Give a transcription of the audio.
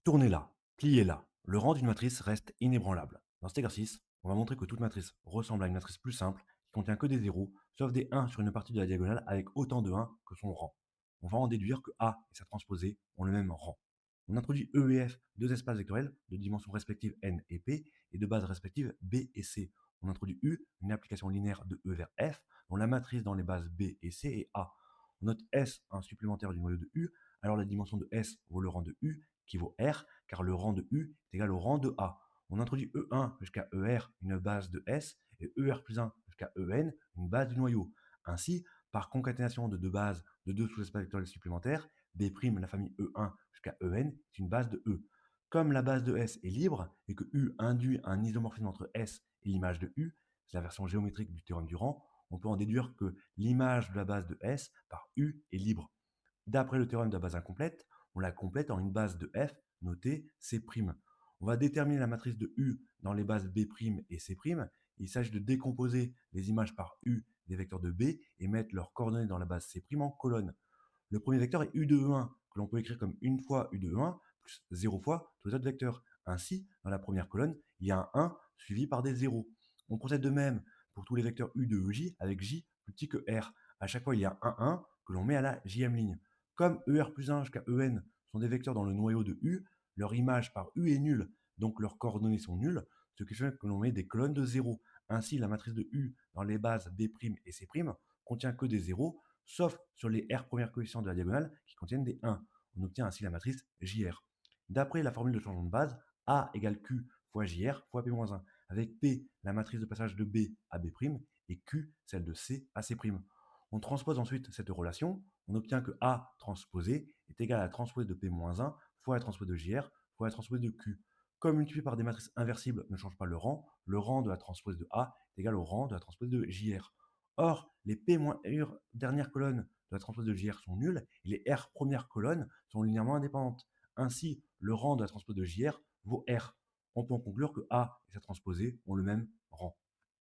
Tournez-la, pliez-la. Le rang d'une matrice reste inébranlable. Dans cet exercice, on va montrer que toute matrice ressemble à une matrice plus simple qui contient que des zéros, sauf des 1 sur une partie de la diagonale avec autant de 1 que son rang. On va en déduire que A et sa transposée ont le même rang. On introduit E et F, deux espaces vectoriels de dimensions respectives n et p et de bases respectives b et c. On introduit U, une application linéaire de E vers F, dont la matrice dans les bases b et c est A. On note S, un supplémentaire du noyau de U, alors la dimension de S vaut le rang de U, qui vaut R, car le rang de U est égal au rang de A. On introduit E1 jusqu'à ER, une base de S, et ER plus 1 jusqu'à EN, une base du noyau. Ainsi, par concaténation de deux bases de deux sous-espaces vectoriels supplémentaires, B', la famille E1 jusqu'à En, est une base de E. Comme la base de S est libre et que U induit un isomorphisme entre S et l'image de U, c'est la version géométrique du théorème du rang, on peut en déduire que l'image de la base de S par U est libre. D'après le théorème de la base incomplète, on la complète en une base de F notée C'. On va déterminer la matrice de U dans les bases B' et C'. Il s'agit de décomposer les images par U des vecteurs de B et mettre leurs coordonnées dans la base C' en colonne. Le premier vecteur est U de E1, que l'on peut écrire comme une fois U de E1 plus 0 fois tous les autres vecteurs. Ainsi, dans la première colonne, il y a un 1 suivi par des 0. On procède de même pour tous les vecteurs U de EJ avec J plus petit que R. À chaque fois, il y a un 1 que l'on met à la jm ligne. Comme ER plus 1 jusqu'à En sont des vecteurs dans le noyau de U, leur image par U est nulle, donc leurs coordonnées sont nulles, ce qui fait que l'on met des colonnes de 0. Ainsi, la matrice de U dans les bases B' et C' contient que des 0, sauf sur les R premières coefficients de la diagonale qui contiennent des 1. On obtient ainsi la matrice JR. D'après la formule de changement de base, A égale Q fois JR fois P-1, avec P la matrice de passage de B à B' et Q celle de C à C'. On transpose ensuite cette relation, on obtient que A transposé est égal à la transposée de P-1 fois la transposée de JR fois la transposée de Q. Comme multiplié par des matrices inversibles ne change pas le rang de la transposée de A est égal au rang de la transposée de JR. Or, les P-R dernières colonnes de la transposée de JR sont nulles et les R premières colonnes sont linéairement indépendantes. Ainsi, le rang de la transposée de JR vaut R. On peut en conclure que A et sa transposée ont le même rang.